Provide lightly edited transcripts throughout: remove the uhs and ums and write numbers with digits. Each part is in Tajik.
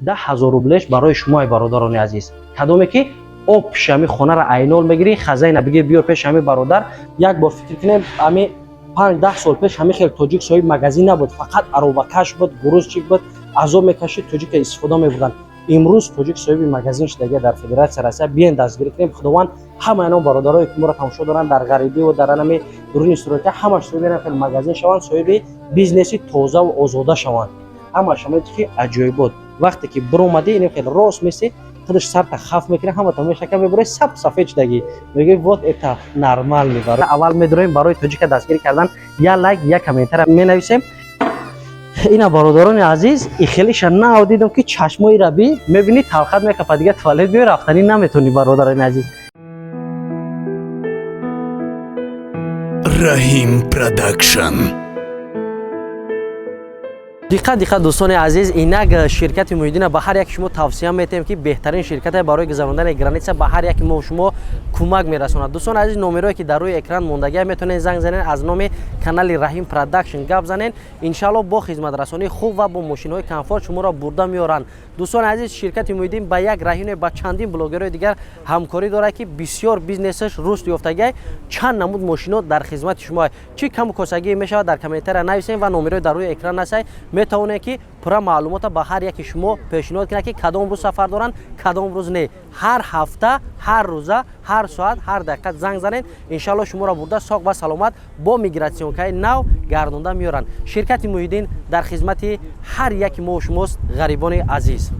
10,000 рублеш барои шумо бародарони азиз. Кадоме ки об пешами хонара айнол мегири, хазайна биги биёр пешами бародар. Як бор фикр кинем, ами 5-10 сол пеш ҳами хел тоҷик соҳиб магазин набуд, фақат аробакаш буд, гурузчик буд, азоб мекашид, тоҷика истифода мебурданд. имрӯз тоҷик соҳиби магазин шудага дар Федератсия Россия. Биен дастгирӣ кунем. Худованд ҳама инҳо бародарое ки моро тамошо доранд дар ғарибӣ ва дар анами дурuni сурати ҳамаш соҳиби хел магазин шаванд, соҳиби бизнеси тоза ва озода шаванд. Ҳамаш ҳамаи ки аҷоибот. вақте ки биромадӣ ин хел рост меси خودش سر تا خف میکنه همه تا میشه که میبره سفید شدگی میگه وات اتا نرمال میبره. اول میداریم برای توجیک دستگیری کردن یا لایک یا کامنتر مینویسیم. اینا برادران عزیز این خیلیش نه دیدم که چشمای ربی میبینی تلخت میکپه دیگه توالت بیای رفتنی نمیتونی برادران عزیز. رحیم پروداکشن. دقت دوستان عزیز، اینک شرکت محیدین به هر یک شما توصیه میتیم که بهترین شرکت برای گذراندن گرانیت به هر یک ما شما کمک میرساند. دوستان عزیز، نمره‌ای که در روی اکران موندگی میتونین زنگ زنین، از نام کانال رحیم پروداکشن گپ زنین. ان شاء الله با خدمت رسانی خوب و با ماشین های کمفورت شما را برده میارن. دوستان عزیز، شرکت محیدین با یک رهین با چندین بلاگرای دیگر همکاری داره که بسیار بیزنسش رشد یافتگی چند نمود ماشینا در خدمت شما. چی کم کوسگی میشه در کامنتر نویسین و نمره‌ای در روی اکران هست. میتونه که پورا معلومات به هر یک شما پیشنهاد کنه که کدام روز سفر دارن کدام روز نه. هر هفته، هر روزه، هر ساعت، هر دقیقه زنگ زنید، ان شاء الله شما را برده ساق و سلامت با میگراسیون که نو گردونده میارن. شرکت محیدین در خدمت هر یک ما شماست غریبان عزیز.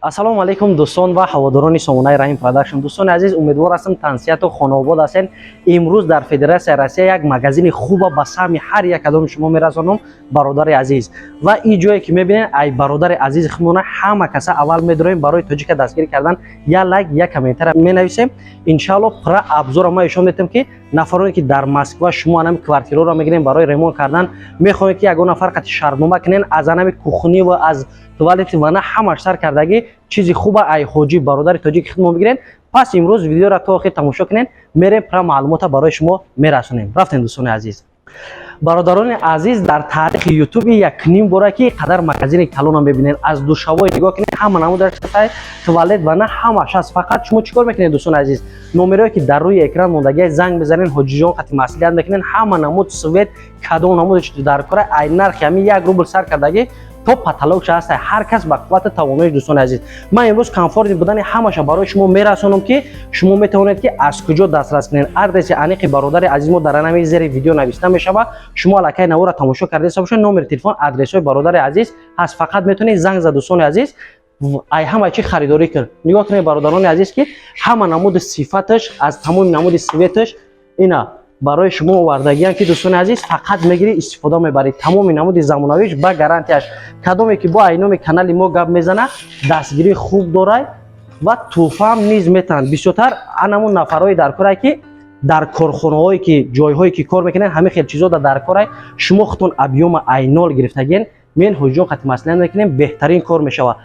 السلام علیکم دوستان و هواداران سامانه رحیم پروداکشن. دوستان عزیز، امیدوار هستم تنسیت و خانواده هستین. امروز در فدراسیا روسیه یک مگزین خوب به سهم هر یک کدام شما میرسانم برادر عزیز. و این جایی که میبینین ای برادر عزیز خمونه همه کسا اول میداریم برای توجیک دستگیری کردن یا لایک یا کامنتر مینویسیم. ان شاء الله پر ابزار ما نشون میدیم که نفرانی که در مسکو شما هم کوارتیرو را میگیرین برای ریمون کردن، میخواین که یگان نفر قطع شرمنامه کنین از انم کوخنی و از توالت و نه همش سر کردگی چیزی خوبه ای خوجی برادر تاجیک خدمت میگیرین. پس امروز ویدیو را تا آخر تماشا کنین، میریم پر معلومات برای شما میرسونیم. رفتین دوستان عزیز. برادران عزیز، در تاریخ یوتیوب یک نیم باره که قدر مگزین کلون ببینین از دو شوای نگاه کنین، همه نمود در توالت و نه همش از. فقط شما چیکار میکنین دوستان عزیز؟ نمره‌ای که در روی اکران موندگی زنگ بزنین، حاجی جان خط مسئولیت میکنین، همه نمود سویت کدو نمود در کار ای نرخ همین 1 روبل سر کردگی تو پاتالوگ هست. هر کس با قوت تواناییش دوستان عزیز. من امروز کامفورت بودن همش برای شما میرسونم که شما میتونید که از کجا دسترس کنین. آدرس انیق برادر عزیز ما در انمی زیر ویدیو نوشته میشه. شما لکه نو را تماشا کرده باشین، نمره تلفن آدرس های برادر عزیز هست، فقط میتونید زنگ زد دوستان عزیز. ای همه چی خریداری کرد. نگاه کنید برادران عزیز که همه نمود صفاتش از تمام نمود سویتش اینا برای شما آوردگی که دوستان عزیز فقط میگیری استفاده میبرید. تمام نمود زمانویش با گارانتیش. کدومی که با اینوم کانال ما گپ میزنه دستگیری خوب داره و توفه هم نیز میتن. بیشتر انمون نفرای در کاری که در کارخانه‌هایی که جایهایی که کار میکنن همه خیلی چیزا در کارای شما خودتون ابیوم اینال گرفتگین من حجون خط مسئله میکنیم بهترین کار میشوه.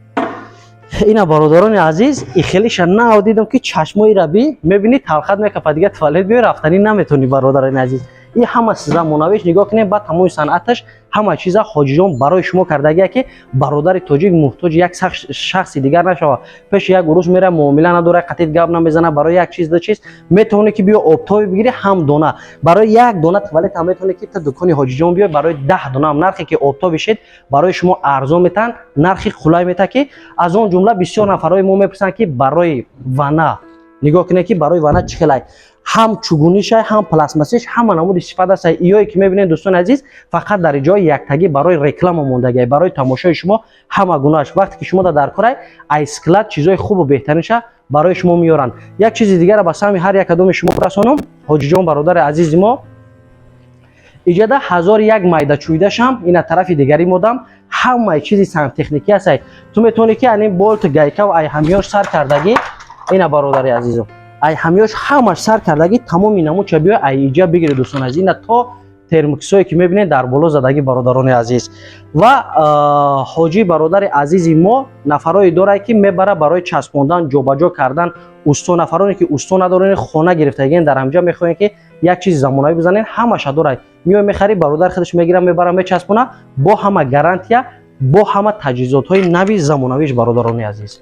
اینا برادران عزیز، این خیلیش نه دیدم که چشمای ربی میبینی تلخت میکپه دیگه توالت بیای رفتنی نمیتونی برادران عزیز. این همه زمانویش نگاه کنید، بعد تمام صنعتش همه چیزا حاجی جان برای شما کردگی که برادر تاجیک محتاج یک شخصی دیگر نشوه. پیش یک گروش میره معامله نداره، قطعیت گپ نمیزنه، برای یک چیز دو چیز میتونه که بیا آبتابی بگیری هم دونه. برای یک دونه توالت هم میتونه که تا دکان حاجی جان بیا برای 10 دونه هم نرخی که آبتاب بشید برای شما ارزان میتن، نرخی خلای میته که از اون جمله بسیار نفرای ما میپرسن که برای ونا نگاه کنه که برای ونا چخلای هم چوگونیش هم پلاسماسیش همه نمود استفاده است. ایایی که میبینید دوستان عزیز فقط در جای یک تگی برای رکلام موندگی برای تماشای شما همه گونهش. وقتی که شما در کارای ایسکلات چیزای خوب و بهترینش برای شما میارن. یک چیز دیگه را با سهم هر یک کدوم شما برسونم. حاجی جان برادر عزیز ما ایجاد 1001 مایده چویدش هم این طرف دیگری مودم همه چیزی سنت تکنیکی است. تو میتونی که این بولت گایکا و ای همیاش سر کردگی اینا برادر عزیزم ای همیاش همش سر کردگی تمام اینمو چه بیا ای ایجا بگیره دوستان عزیز. اینا تا ترمکسایی که میبینید در بالا زدگی برادران عزیز. و حاجی برادر عزیزی ما نفرای داره که میبره برای چسبوندن جابجا کردن استون. نفرانی که استون ندارن خونه گرفتگی در همجا میخواین که یک چیز زمانه‌ای بزنین همش داره میای میخری برادر خودش میگیره میبره میچسبونه با همه گارانتیا бо ҳама таҷҳизотҳои нави замонавиш бародарони азиз.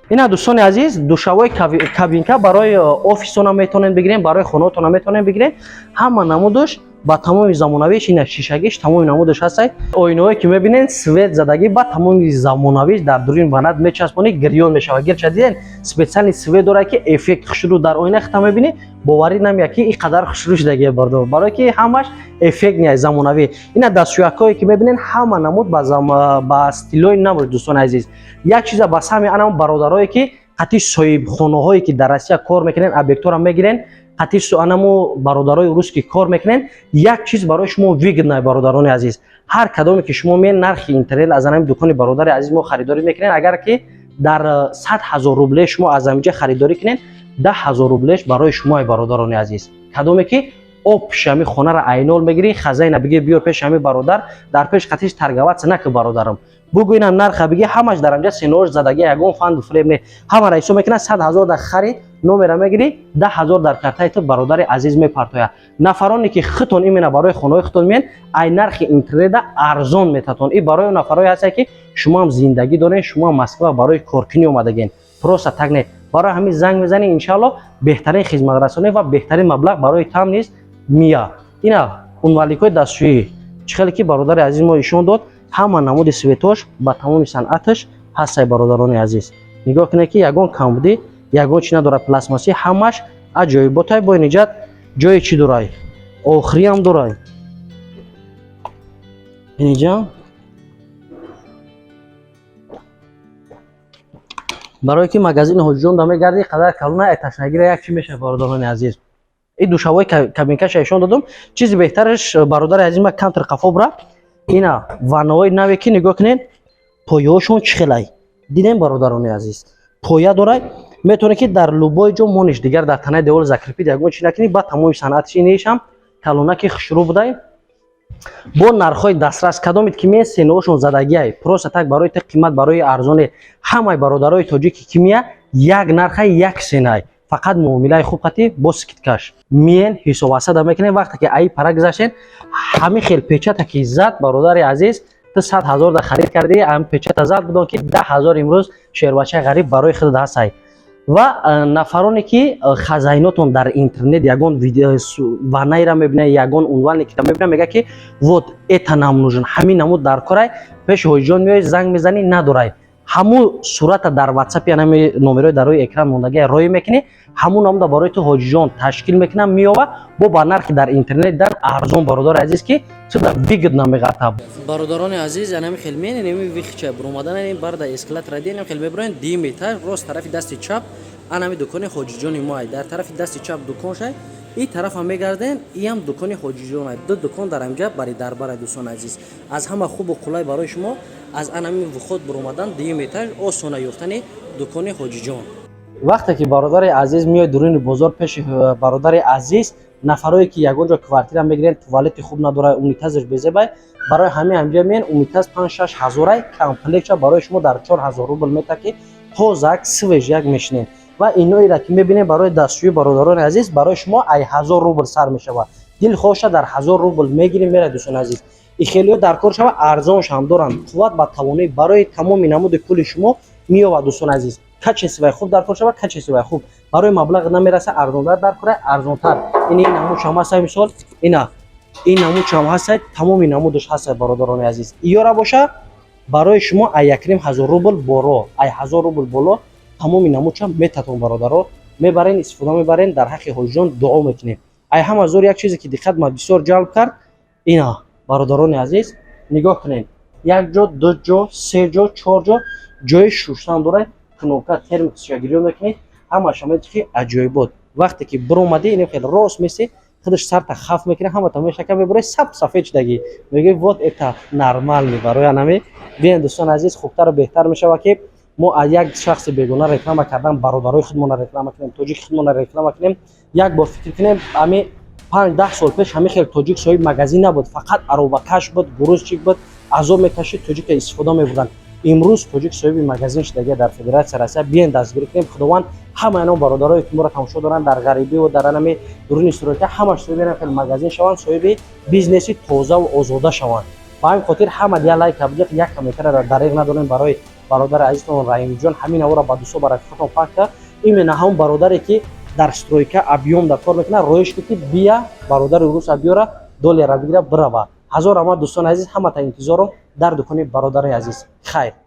Ина дӯстони азиз, душавои кабинка барои офисона метавонед бигирем, барои хонаотона метавонед бигирем. Ҳама намудаш ба тамоми замонавиш, ина шишагиш тамоми намудаш ҳастад. Оинаҳое ки мебинед свет задагӣ ба тамоми замонавиш дар дурин банад мечаспонед, гирён мешавад. Гирча диден специали свет дорад ки эффект хушрӯ дар оина хита мебинед, боварӣ намеяд ки ин қадар хушрӯ шудагӣ бардор, барое ки ҳамаш эффект ниҳай замонавӣ. Ина дастшӯякҳое ки мебинед ҳама намуд ба стилои навш дӯстони азиз. Як чиза бас ҳами анам бародарое ки қати соҳибхонаҳое ки дар Россия кор мекунен, объектора мегирен, қати анаму бародарои урус ки кор мекунен, як чиз барои шумо выгодна бародарони азиз. Ҳар кадоме ки шумо мен нархи интернет аз анами дукони бародари азиз мо харидорӣ мекунем, агар ки дар 100,000 рубле шумо аз амиҷа харидорӣ кунен, 10,000 рублеш барои шумои бародарони азиз. Кадоме ки об пеши ҳами хонара айнол мегирӣ, хазайна биги биёр пеши ҳами бародар, дар пеш қатиш таргаватса наки бародарам. Бугӯ ина нарха биги ҳамаш дар амҷа сенош задаги ягон фанду фрем не. Ҳамара ҳисоб мекунад 100,000 дар харид номера мегирӣ, 10,000 дар картаи ту бародари азиз мепартояд. Нафароне ки хитон имена барои хонаҳои хитон мен ай нархи интернета арзон метатон. И барои нафарое ҳастад ки шумоам зиндагӣ доред, шумоам Москва барои коркунӣ омадаген. Просто так не. Барои ҳамин занг мезанед, иншалло беҳтарин хизматрасонӣ ва беҳтарин маблағ барои там низ мия. Ина унваликҳои дастшӯӣ чӣ хеле ки бародари азиз мо ишон дод, ҳама намуди светош ба тамоми санъаташ ҳастай бародарони азиз. Нигоҳ кунед ки ягон камбудӣ, ягон чи надорад пластмассӣ, ҳамаш аҷоиботай бо ниҷат ҷои чӣ дорай, охириам дорай. Иниҷа барое ки магазини ҳоҷиҷон да мегарди, қадар калона ташнагира як чӣ мешавад бародарони азиз. И душавои кабинкаша ишон додам. Чизи беҳтараш бародари азиз ма камтар қафо бра. Ина ваннаҳои наве ки нигоҳ кунед, пояҳошон чӣ хелай. Дидем бародарони азиз. Поя дорад, метавонед ки дар лубои ҷо мониш дигар дар танаи девор закрепид, ягон чӣ накунед, ба тамоми санъатиш инешам калона ки хушрӯ будай. Бо нархҳои дастрас кадомед ки мен сенаҳошон задагиай, просто так барои ти қимат барои арзоне ҳамаи бародарои тоҷики ки мия як нархай як сенай. Фақат муомилаи хуб қатӣ бо скидкаш. Мен ҳисоб ҳасада мекунем вақте ки аи пара гузаштен, ҳамин хел печата ки зад бародари азиз, ту 100,000 да харид кардӣ, ҳамин печата зад будон ки 10,000 имрӯз шербачаи ғариб барои худат ҳастай. Ва нафароне ки хазайнотон дар интернет ягон ванаира мебинад, ягон унване ки мебинад, мега ки вот это нам нужен, ҳамин намуд дар корай, пеши ҳоҷиҷон меои занг мезанӣ надорай. ҳамун сурата дар ватсапи анами номерои дар рӯи экран мондагия роӣ мекунӣ, ҳамун намуда барои ту ҳоҷиҷон ташкил мекунам меёва бо ба нархи дар интернет дар арзон бародари азиз ки чуда выгодна меғата. Бародарони азиз, анами хел менем вихча бромадан ин барда эскалатора динем хел меброен 2 метр рост тарафи дасти чап анами дукони ҳоҷиҷони моай, дар тарафи дасти чап дуконшай, ин тарафа мегарден, иам дукони ҳоҷиҷонай. Ду дукон дар амҷа бари дарбара дӯстони азиз. Аз ҳама хубу қулай барои шумо аз анами вуход бромадан 2 метр осона ёфтани дукони ҳоҷиҷон. Вақте ки бародари азиз миёй дуруни бозор пеши бародари азиз, нафарое ки ягон ҷо квартира мегирен, туалети хуб надорад, унитазаш безебай, барои ҳамин амҷа мен унитаз 5-6 ҳазорай комплектша барои шумо дар 4,000 рубл мета ки тозак свеж як мешинен. Ва иноира ки мебинем барои дастшӯи бародарони азиз барои шумо ай 1000 рубл сар мешавад. Дил хоша дар 1000 рубл мегирем мера дӯстони азиз. ихелиё дар кор шава арзонш ҳам доранд, қувват ба тавони барои тамоми намуди пули шумо меёвад дӯстони азиз. Качесивай хуб дар кор шава, качесивай хуб барои маблағ намераса арзонтар дар кора арзонтар. Ин намудшам ҳастай мисол ина ин намудшам ҳастай, тамоми намудаш ҳастай бародарони азиз. Иёра боша барои шумо ай 1000 рубл боро, ай 1000 рубл боло тамоми намудшам метатон бародаро мебарен, истифода мебарен, дар ҳаққи ҳоҷиҷон дуо мекунем. Ай ҳама зор як чизе ки диққат ма бисёр ҷалб кард, ина бародарони азиз нигоҳ кунед, як ҷо, ду ҷо, се ҷо, чор ҷо ҷои шуштан дорад, кнопка термиксша гирё мекунед, ҳамаша метавонед ки аҷоибот. Вақте ки биромадӣ ин хел рост меси, худаш сарта хаф мекунад, ҳамата мешака мебаред саб сафед шудаги. Меги вот это нормальный барои анами. Биен дӯстони азиз, хубтару беҳтар мешавад ки мо аз як шахси бегона реклама кардан бародарои худмона реклама кунем, тоҷики худмона реклама кунем. Як бор фикр кунем, ами 5-10 сол пеш ҳамин хел тоҷик соҳиб магазин набуд, фақат аробакаш буд, гурӯзчик буд, азоб мекашид, тоҷика истифода мебурданд. Имрӯз тоҷик соҳиби магазин шудаги дар Федератсияи Россия. Биен дастгирӣ кунем, худованд ҳама ино бародарои ки моро тамошо доранд дар ғарибӣ ва дар анами дуруни сурати ҳамаш соҳиби хел магазин шаванд, соҳиби бизнеси тозаву озода шаванд. با همین خاطر همه دیگه لایک ابجق یک کامنتر را دریغ نداریم برای برادر عزیزتون رحیم جان. همین او را با دوستو برای خودتون پاک کرد. این نه هم برادری که در استرویکا ابیوم در کار میکنه رویش که بیا برادر روس ابیورا $2 بگیره بره. هزار اما دوستان عزیز همه تا انتظارم در دکان برادر عزیز. خیر.